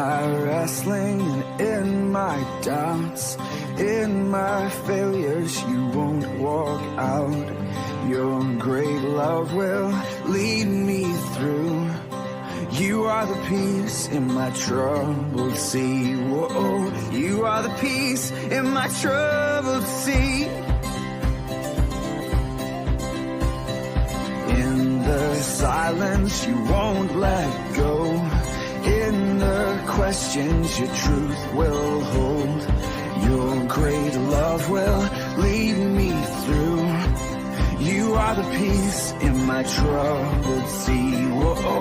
my wrestling and in my doubts, in my failures, you won't walk out. Your great love will lead me through. You are the peace in my troubled sea. Whoa, you are the peace in my troubled sea. In the silence, you won't let go. In the questions, your truth will hold. Your great love will lead me through. You are the peace in my troubled sea. Whoa,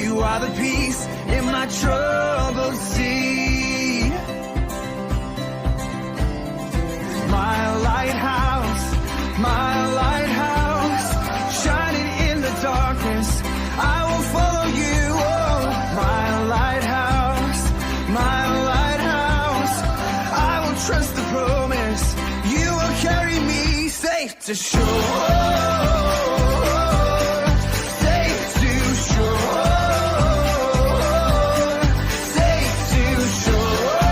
you are the peace in my troubled sea. My lighthouse, shining in the darkness, I will follow you. Oh, my lighthouse, I will trust the promise. You will carry me safe to shore. Safe to shore. Safe to shore.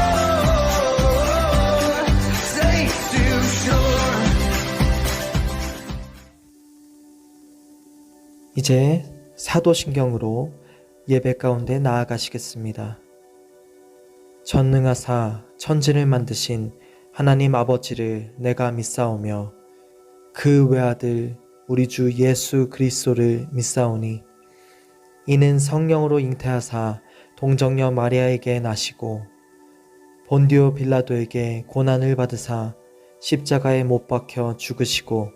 Safe to shore. 이제 사도신경으로 예배 가운데 나아가시겠습니다. 전능하사 천지를 만드신 하나님 아버지를 내가 믿사오며 그 외아들 우리 주 예수 그리스도를 믿사오니 이는 성령으로 잉태하사 동정녀 마리아에게 나시고 본디오 빌라도에게 고난을 받으사 십자가에 못 박혀 죽으시고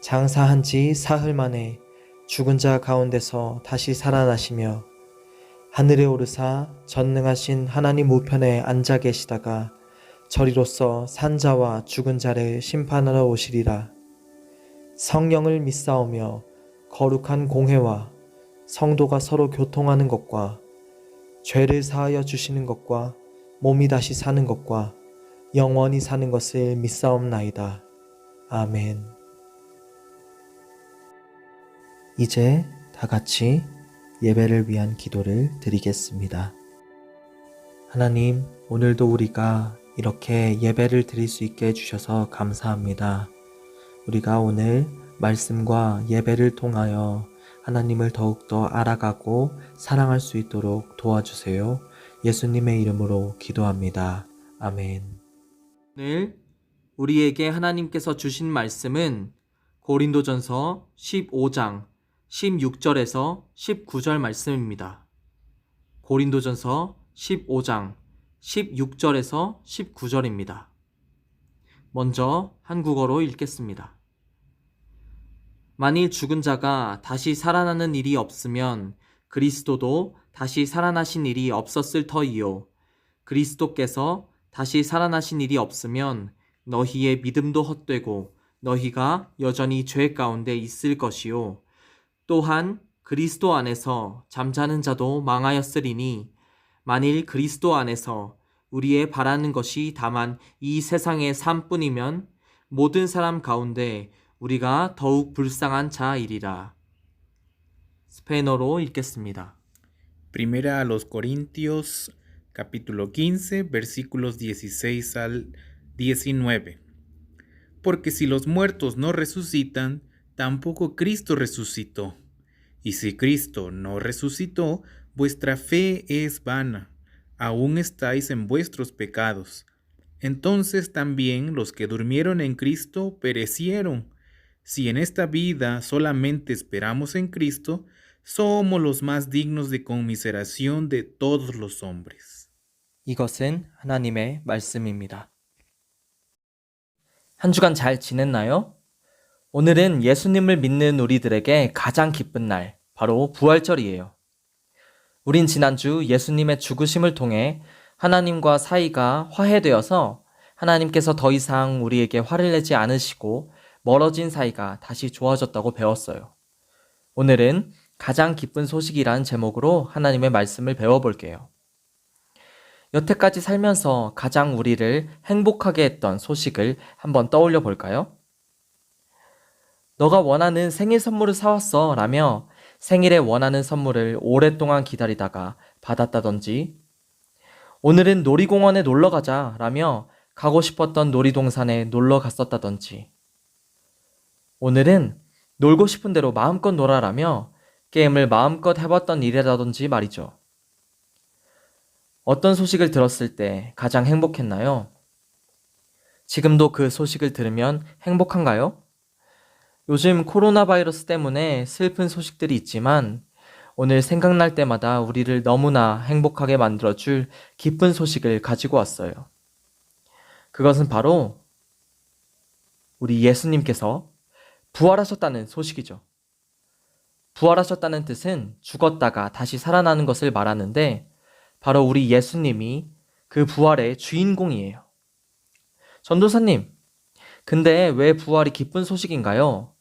장사한 지 사흘 만에 죽은 자 가운데서 다시 살아나시며 하늘에 오르사 전능하신 하나님 우편에 앉아 계시다가 저리로서 산자와 죽은 자를 심판하러 오시리라. 성령을 믿사오며 거룩한 공회와 성도가 서로 교통하는 것과 죄를 사하여 주시는 것과 몸이 다시 사는 것과 영원히 사는 것을 믿사옵나이다. 아멘. 이제 다 같이 예배를 위한 기도를 드리겠습니다. 하나님, 오늘도 우리가 이렇게 예배를 드릴 수 있게 해주셔서 감사합니다. 우리가 오늘 말씀과 예배를 통하여 하나님을 더욱더 알아가고 사랑할 수 있도록 도와주세요. 예수님의 이름으로 기도합니다. 아멘. 오늘 우리에게 하나님께서 주신 말씀은 고린도전서 15장 16절에서 19절 말씀입니다. 고린도전서 15장 16절에서 19절입니다. 먼저 한국어로 읽겠습니다. 만일 죽은 자가 다시 살아나는 일이 없으면 그리스도도 다시 살아나신 일이 없었을 터이요. 그리스도께서 다시 살아나신 일이 없으면 너희의 믿음도 헛되고 너희가 여전히 죄 가운데 있을 것이요. 또한 그리스도 안에서 잠자는 자도 망하였으리니 만일 그리스도 안에서 우리의 바라는 것이 다만 이 세상의 삶뿐이면 모든 사람 가운데 우리가 더욱 불쌍한 자이리라. 스페인어로 읽겠습니다. Primera a los Corintios, capítulo 15, versículos 16 al 19. Porque si los muertos no resucitan, tampoco Cristo resucitó. Y si Cristo no resucitó, vuestra fe es vana, aún estáis en vuestros pecados. Entonces también los que durmieron en Cristo perecieron. Si en esta vida solamente esperamos en Cristo, somos los más dignos de conmiseración de todos los hombres. 이것은 하나님의 말씀입니다. 한 주간 잘 지냈나요? 오늘은 예수님을 믿는 우리들에게 가장 기쁜 날, 바로 부활절이에요. 우린 지난주 예수님의 죽으심을 통해 하나님과 사이가 화해되어서 하나님께서 더 이상 우리에게 화를 내지 않으시고 멀어진 사이가 다시 좋아졌다고 배웠어요. 오늘은 가장 기쁜 소식이라는 제목으로 하나님의 말씀을 배워볼게요. 여태까지 살면서 가장 우리를 행복하게 했던 소식을 한번 떠올려 볼까요? 너가 원하는 생일 선물을 사왔어 라며 생일에 원하는 선물을 오랫동안 기다리다가 받았다든지, 오늘은 놀이공원에 놀러 가자 라며 가고 싶었던 놀이동산에 놀러 갔었다든지, 오늘은 놀고 싶은 대로 마음껏 놀아라며 게임을 마음껏 해봤던 일이라든지 말이죠. 어떤 소식을 들었을 때 가장 행복했나요? 지금도 그 소식을 들으면 행복한가요? 요즘 코로나 바이러스 때문에 슬픈 소식들이 있지만 오늘 생각날 때마다 우리를 너무나 행복하게 만들어줄 기쁜 소식을 가지고 왔어요. 그것은 바로 우리 예수님께서 부활하셨다는 소식이죠. 부활하셨다는 뜻은 죽었다가 다시 살아나는 것을 말하는데 바로 우리 예수님이 그 부활의 주인공이에요. 전도사님, 근데 왜 부활이 기쁜 소식인가요?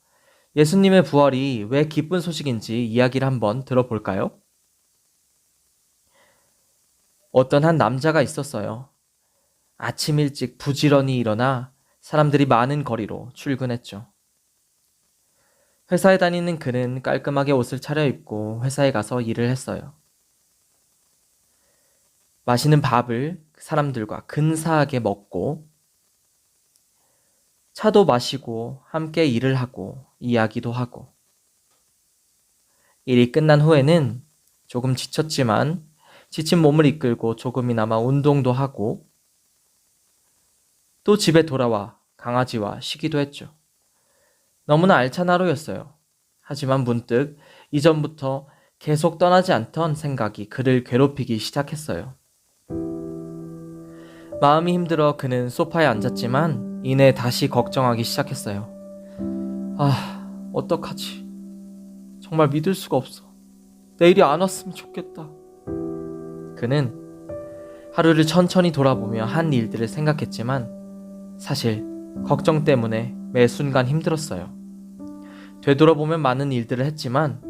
예수님의 부활이 왜 기쁜 소식인지 이야기를 한번 들어볼까요? 어떤 한 남자가 있었어요. 아침 일찍 부지런히 일어나 사람들이 많은 거리로 출근했죠. 회사에 다니는 그는 깔끔하게 옷을 차려입고 회사에 가서 일을 했어요. 맛있는 밥을 사람들과 근사하게 먹고 차도 마시고 함께 일을 하고 이야기도 하고, 일이 끝난 후에는 조금 지쳤지만 지친 몸을 이끌고 조금이나마 운동도 하고 또 집에 돌아와 강아지와 쉬기도 했죠. 너무나 알찬 하루였어요. 하지만 문득 이전부터 계속 떠나지 않던 생각이 그를 괴롭히기 시작했어요. 마음이 힘들어 그는 소파에 앉았지만 이내 다시 걱정하기 시작했어요. 어떡하지? 정말 믿을 수가 없어. 내일이 안 왔으면 좋겠다. 그는 하루를 천천히 돌아보며 한 일들을 생각했지만 사실 걱정 때문에 매 순간 힘들었어요. 되돌아보면 많은 일들을 했지만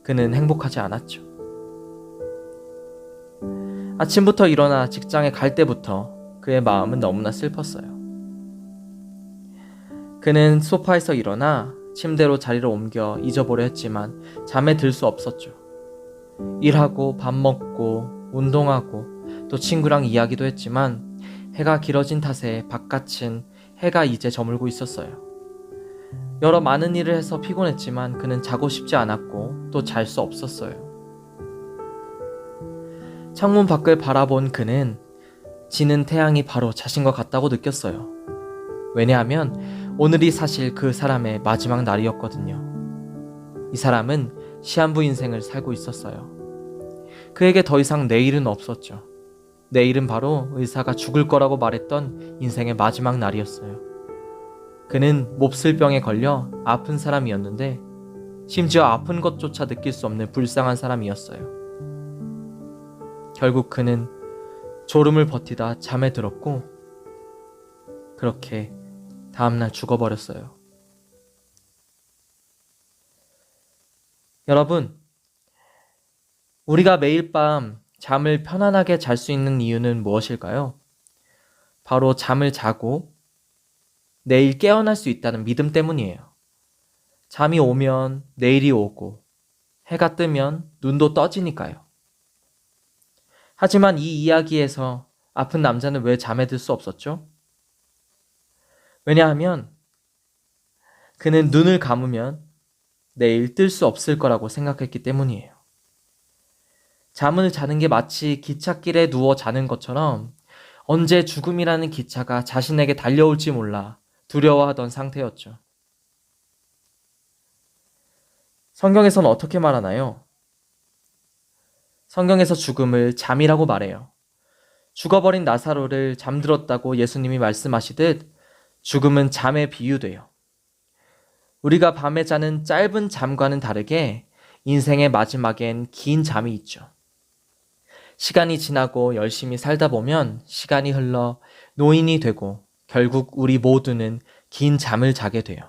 그는 행복하지 않았죠. 아침부터 일어나 직장에 갈 때부터 그의 마음은 너무나 슬펐어요. 그는 소파에서 일어나 침대로 자리를 옮겨 잊어보려 했지만 잠에 들 수 없었죠. 일하고 밥 먹고 운동하고 또 친구랑 이야기도 했지만 해가 길어진 탓에 바깥은 해가 이제 저물고 있었어요. 여러 많은 일을 해서 피곤했지만 그는 자고 싶지 않았고 또 잘 수 없었어요. 창문 밖을 바라본 그는 지는 태양이 바로 자신과 같다고 느꼈어요. 왜냐하면 오늘이 사실 그 사람의 마지막 날이었거든요. 이 사람은 시한부 인생을 살고 있었어요. 그에게 더 이상 내일은 없었죠. 내일은 바로 의사가 죽을 거라고 말했던 인생의 마지막 날이었어요. 그는 몹쓸 병에 걸려 아픈 사람이었는데 심지어 아픈 것조차 느낄 수 없는 불쌍한 사람이었어요. 결국 그는 졸음을 버티다 잠에 들었고 그렇게 다음날 죽어버렸어요. 여러분, 우리가 매일 밤 잠을 편안하게 잘 수 있는 이유는 무엇일까요? 바로 잠을 자고 내일 깨어날 수 있다는 믿음 때문이에요. 잠이 오면 내일이 오고 해가 뜨면 눈도 떠지니까요. 하지만 이 이야기에서 아픈 남자는 왜 잠에 들 수 없었죠? 왜냐하면 그는 눈을 감으면 내일 뜰 수 없을 거라고 생각했기 때문이에요. 잠을 자는 게 마치 기찻길에 누워 자는 것처럼 언제 죽음이라는 기차가 자신에게 달려올지 몰라 두려워하던 상태였죠. 성경에서는 어떻게 말하나요? 성경에서 죽음을 잠이라고 말해요. 죽어버린 나사로를 잠들었다고 예수님이 말씀하시듯 죽음은 잠에 비유돼요. 우리가 밤에 자는 짧은 잠과는 다르게 인생의 마지막엔 긴 잠이 있죠. 시간이 지나고 열심히 살다 보면 시간이 흘러 노인이 되고 결국 우리 모두는 긴 잠을 자게 돼요.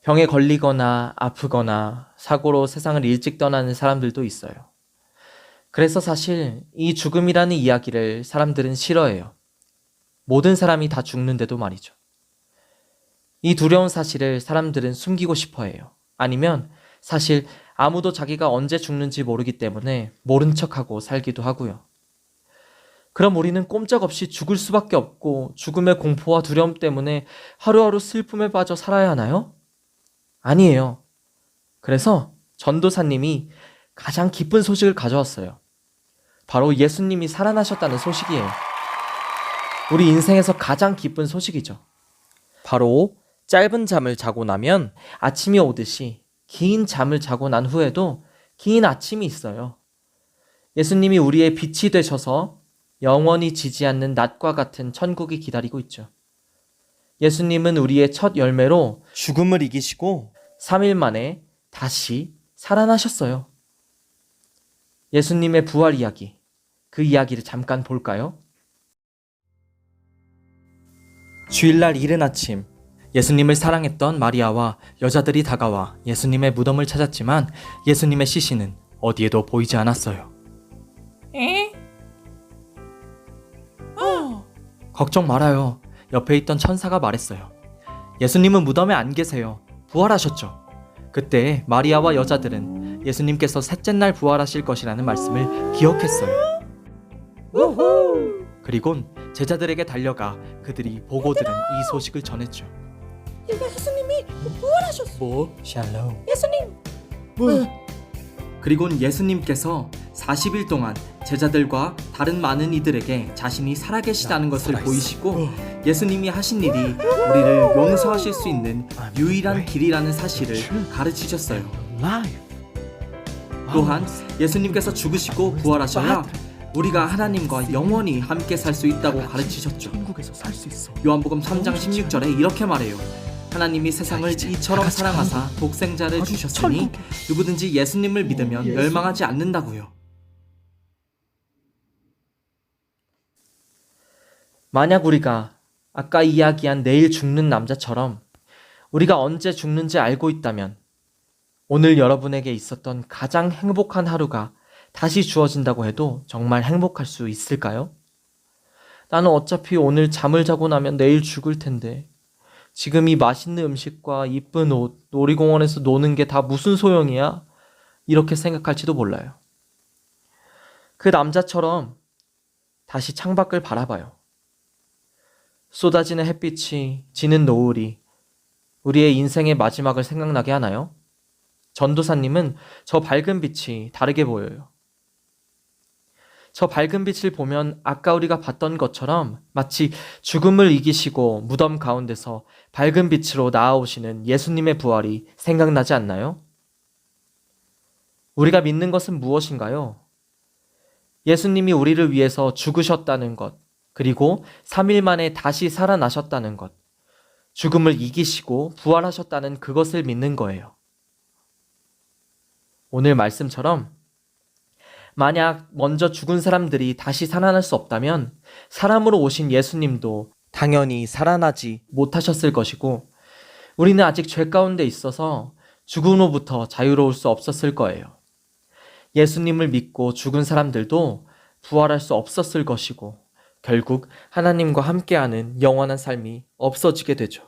병에 걸리거나 아프거나 사고로 세상을 일찍 떠나는 사람들도 있어요. 그래서 사실 이 죽음이라는 이야기를 사람들은 싫어해요. 모든 사람이 다 죽는데도 말이죠. 이 두려운 사실을 사람들은 숨기고 싶어 해요. 아니면 사실 아무도 자기가 언제 죽는지 모르기 때문에 모른 척하고 살기도 하고요. 그럼 우리는 꼼짝없이 죽을 수밖에 없고 죽음의 공포와 두려움 때문에 하루하루 슬픔에 빠져 살아야 하나요? 아니에요. 그래서 전도사님이 가장 기쁜 소식을 가져왔어요. 바로 예수님이 살아나셨다는 소식이에요. 우리 인생에서 가장 기쁜 소식이죠. 바로 짧은 잠을 자고 나면 아침이 오듯이 긴 잠을 자고 난 후에도 긴 아침이 있어요. 예수님이 우리의 빛이 되셔서 영원히 지지 않는 낮과 같은 천국이 기다리고 있죠. 예수님은 우리의 첫 열매로 죽음을 이기시고 3일 만에 다시 살아나셨어요. 예수님의 부활 이야기, 그 이야기를 잠깐 볼까요? 주일날 이른 아침, 예수님을 사랑했던 마리아와 여자들이 다가와 예수님의 무덤을 찾았지만 예수님의 시신은 어디에도 보이지 않았어요. 걱정 말아요. 옆에 있던 천사가 말했어요. 예수님은 무덤에 안 계세요. 부활하셨죠. 그때 마리아와 여자들은 예수님께서 셋째 날 부활하실 것이라는 말씀을 기억했어요. 그리곤 제자들에게 달려가 그들이 보고 들은 이 소식을 전했죠. 예수님이 부활하셨어. 샬롬. 예수님. 그리곤 예수님께서 40일 동안 제자들과 다른 많은 이들에게 자신이 살아계시다는 것을 보이시고 예수님이 하신 일이 우리를 용서하실 수 있는 유일한 길이라는 사실을 가르치셨어요. 또한 예수님께서 죽으시고 부활하셔야 우리가 하나님과 영원히 함께 살 수 있다고 가르치셨죠. 요한복음 3장 16절에 이렇게 말해요. 하나님이 세상을 이처럼 사랑하사 독생자를 주셨으니 누구든지 예수님을 믿으면 멸망하지 않는다고요. 만약 우리가 아까 이야기한 내일 죽는 남자처럼 우리가 언제 죽는지 알고 있다면 오늘 여러분에게 있었던 가장 행복한 하루가 다시 주어진다고 해도 정말 행복할 수 있을까요? 나는 어차피 오늘 잠을 자고 나면 내일 죽을 텐데 지금 이 맛있는 음식과 이쁜 옷, 놀이공원에서 노는 게 다 무슨 소용이야? 이렇게 생각할지도 몰라요. 그 남자처럼 다시 창밖을 바라봐요. 쏟아지는 햇빛이 지는 노을이 우리의 인생의 마지막을 생각나게 하나요? 전도사님은 저 밝은 빛이 다르게 보여요. 저 밝은 빛을 보면 아까 우리가 봤던 것처럼 마치 죽음을 이기시고 무덤 가운데서 밝은 빛으로 나아오시는 예수님의 부활이 생각나지 않나요? 우리가 믿는 것은 무엇인가요? 예수님이 우리를 위해서 죽으셨다는 것, 그리고 3일 만에 다시 살아나셨다는 것, 죽음을 이기시고 부활하셨다는 그것을 믿는 거예요. 오늘 말씀처럼 만약 먼저 죽은 사람들이 다시 살아날 수 없다면 사람으로 오신 예수님도 당연히 살아나지 못하셨을 것이고 우리는 아직 죄 가운데 있어서 죽음으로부터 자유로울 수 없었을 거예요. 예수님을 믿고 죽은 사람들도 부활할 수 없었을 것이고 결국 하나님과 함께하는 영원한 삶이 없어지게 되죠.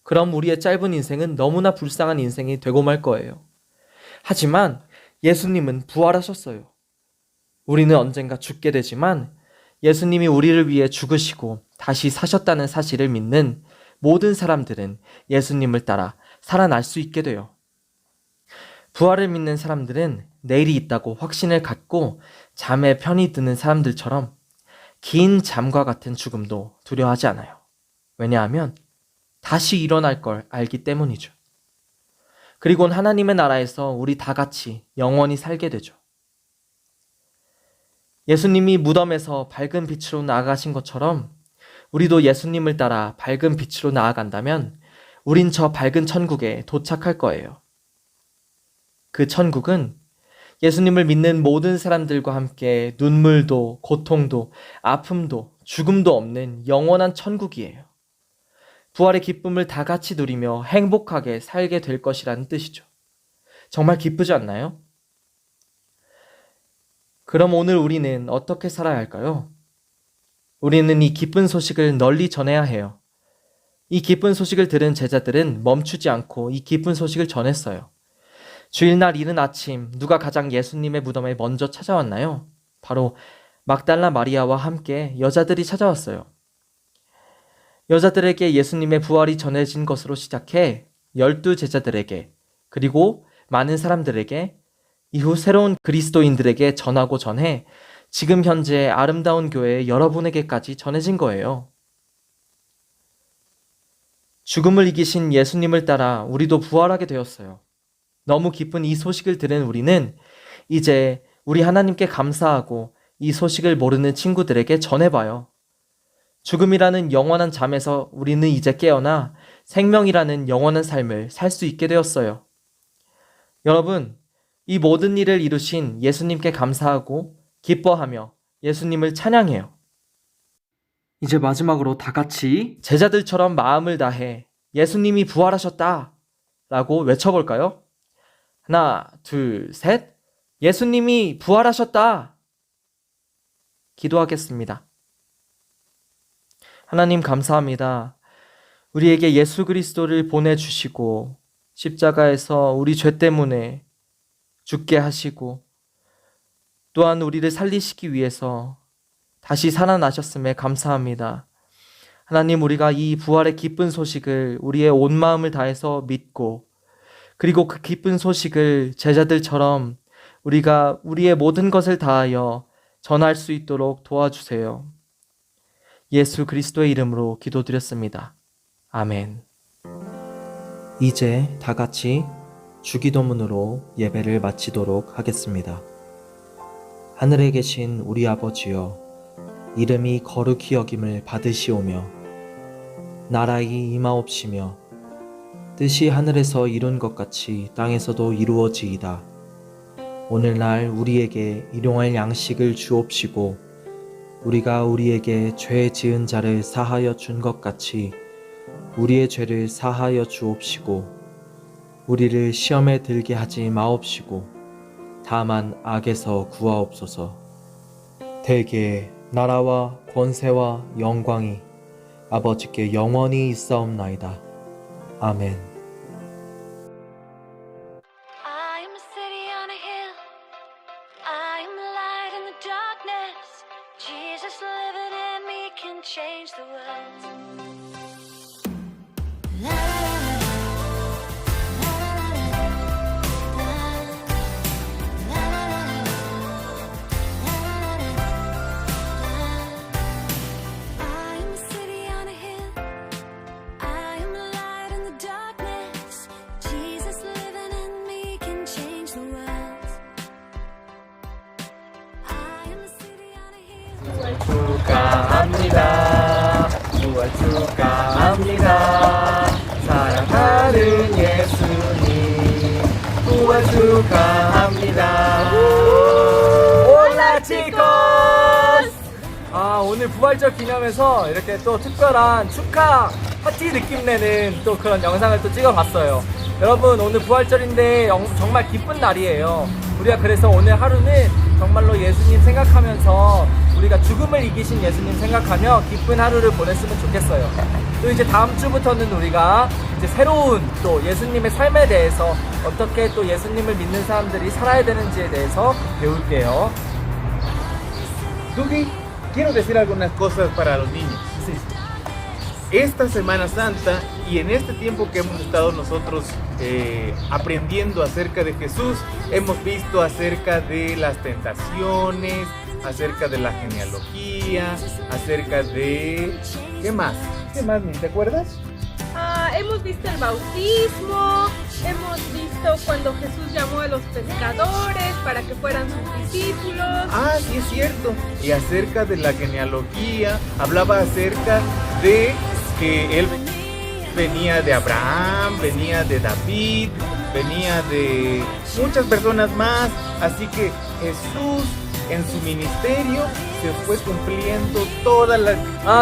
그럼 우리의 짧은 인생은 너무나 불쌍한 인생이 되고 말 거예요. 하지만 예수님은 부활하셨어요. 우리는 언젠가 죽게 되지만 예수님이 우리를 위해 죽으시고 다시 사셨다는 사실을 믿는 모든 사람들은 예수님을 따라 살아날 수 있게 돼요. 부활을 믿는 사람들은 내일이 있다고 확신을 갖고 잠에 편히 드는 사람들처럼 긴 잠과 같은 죽음도 두려워하지 않아요. 왜냐하면 다시 일어날 걸 알기 때문이죠. 그리고는 하나님의 나라에서 우리 다 같이 영원히 살게 되죠. 예수님이 무덤에서 밝은 빛으로 나아가신 것처럼 우리도 예수님을 따라 밝은 빛으로 나아간다면 우린 저 밝은 천국에 도착할 거예요. 그 천국은 예수님을 믿는 모든 사람들과 함께 눈물도 고통도 아픔도 죽음도 없는 영원한 천국이에요. 부활의 기쁨을 다 같이 누리며 행복하게 살게 될 것이라는 뜻이죠. 정말 기쁘지 않나요? 그럼 오늘 우리는 어떻게 살아야 할까요? 우리는 이 기쁜 소식을 널리 전해야 해요. 이 기쁜 소식을 들은 제자들은 멈추지 않고 이 기쁜 소식을 전했어요. 주일날 이른 아침 누가 가장 예수님의 무덤에 먼저 찾아왔나요? 바로 막달라 마리아와 함께 여자들이 찾아왔어요. 여자들에게 예수님의 부활이 전해진 것으로 시작해 12 제자들에게, 그리고 많은 사람들에게, 이후 새로운 그리스도인들에게 전하고 전해 지금 현재 아름다운 교회 여러분에게까지 전해진 거예요. 죽음을 이기신 예수님을 따라 우리도 부활하게 되었어요. 너무 기쁜 이 소식을 들은 우리는 이제 우리 하나님께 감사하고 이 소식을 모르는 친구들에게 전해봐요. 죽음이라는 영원한 잠에서 우리는 이제 깨어나 생명이라는 영원한 삶을 살 수 있게 되었어요. 여러분, 이 모든 일을 이루신 예수님께 감사하고 기뻐하며 예수님을 찬양해요. 이제 마지막으로 다 같이 제자들처럼 마음을 다해 예수님이 부활하셨다 라고 외쳐볼까요? 하나, 둘, 셋. 예수님이 부활하셨다. 기도하겠습니다. 하나님 감사합니다. 우리에게 예수 그리스도를 보내주시고 십자가에서 우리 죄 때문에 죽게 하시고 또한 우리를 살리시기 위해서 다시 살아나셨음에 감사합니다. 하나님, 우리가 이 부활의 기쁜 소식을 우리의 온 마음을 다해서 믿고, 그리고 그 기쁜 소식을 제자들처럼 우리가 우리의 모든 것을 다하여 전할 수 있도록 도와주세요. 예수 그리스도의 이름으로 기도드렸습니다. 아멘. 이제 다 같이 주기도문으로 예배를 마치도록 하겠습니다. 하늘에 계신 우리 아버지여, 이름이 거룩히 여김을 받으시오며 나라의 임하옵시며 뜻이 하늘에서 이룬 것 같이 땅에서도 이루어지이다. 오늘날 우리에게 일용할 양식을 주옵시고 우리가 우리에게 죄 지은 자를 사하여 준 것 같이 우리의 죄를 사하여 주옵시고 우리를 시험에 들게 하지 마옵시고 다만 악에서 구하옵소서. 대개 나라와 권세와 영광이 아버지께 영원히 있사옵나이다. 아멘. I am a city on a hill. I am the light in the darkness. Jesus living in me can change the world. I am a city on a hill. I am the light in the darkness. Jesus living in me can change the world. I am a city on a hill. 축하합니다. 부활 축하합니다. 사랑하는 예수님, 부활 축하합니다. 올라 치코스! 오늘 부활절 기념해서 이렇게 또 특별한 축하 파티 느낌 내는 또 그런 영상을 또 찍어봤어요. 여러분, 오늘 부활절인데 정말 기쁜 날이에요. 우리가 그래서 오늘 하루는 정말로 예수님 생각하면서 우리가 죽음을 이기신 예수님 생각하며 기쁜 하루를 보냈으면 좋겠어요. 또 이제 다음 주부터는 우리가 이제 새로운 또 예수님의 삶에 대해서 어떻게 또 예수님을 믿는 사람들이 살아야 되는지에 대해서 배울게요. Dugi, quiero decir algunas cosas para los niños. Esta Semana Santa y en este tiempo que hemos estado nosotros aprendiendo acerca de Jesús, hemos visto acerca de las tentaciones, acerca de la genealogía, acerca de... ¿Qué más? ¿Qué más, Ni? ¿Te acuerdas? Hemos visto el bautismo, hemos visto cuando Jesús llamó a los pescadores para que fueran sus discípulos. Ah, sí es cierto. Y acerca de la genealogía, hablaba acerca de que él venía de Abraham, venía de David, venía de muchas personas más. Así que Jesús en su ministerio se fue cumpliendo todas las...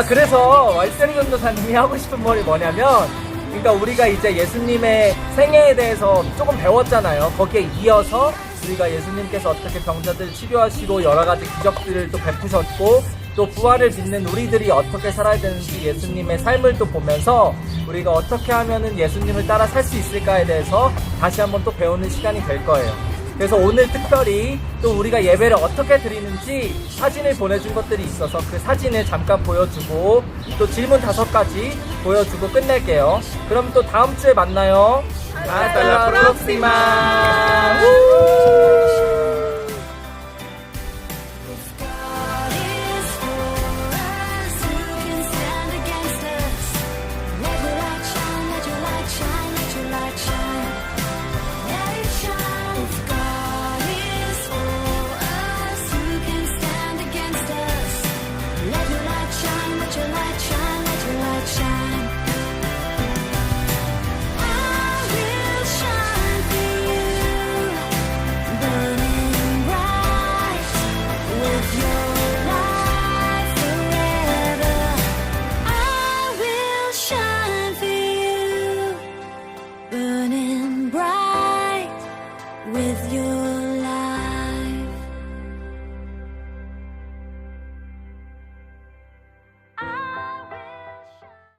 그래서 알세리 전도사님이 하고 싶은 말이 뭐냐면, 그러니까 우리가 이제 예수님의 생애에 대해서 조금 배웠잖아요. 거기에 이어서 우리가 예수님께서 어떻게 병자들 치료하시고 여러 가지 기적들을 또 베푸셨고, 또 부활을 믿는 우리들이 어떻게 살아야 되는지 예수님의 삶을 또 보면서 우리가 어떻게 하면은 예수님을 따라 살 수 있을까에 대해서 다시 한번 또 배우는 시간이 될 거예요. 그래서 오늘 특별히 또 우리가 예배를 어떻게 드리는지 사진을 보내준 것들이 있어서 그 사진을 잠깐 보여주고 또 질문 5가지 보여주고 끝낼게요. 그럼 또 다음 주에 만나요. Hasta la próxima. God is for us, who can stand against us? Let your light shine, let your light shine, let your light shine. Let it shine. If God is for us, who can stand against us? Let your light shine, let your light shine, let your light shine. I will shine for you, burning bright with your light forever. I will shine for you, burning bright with your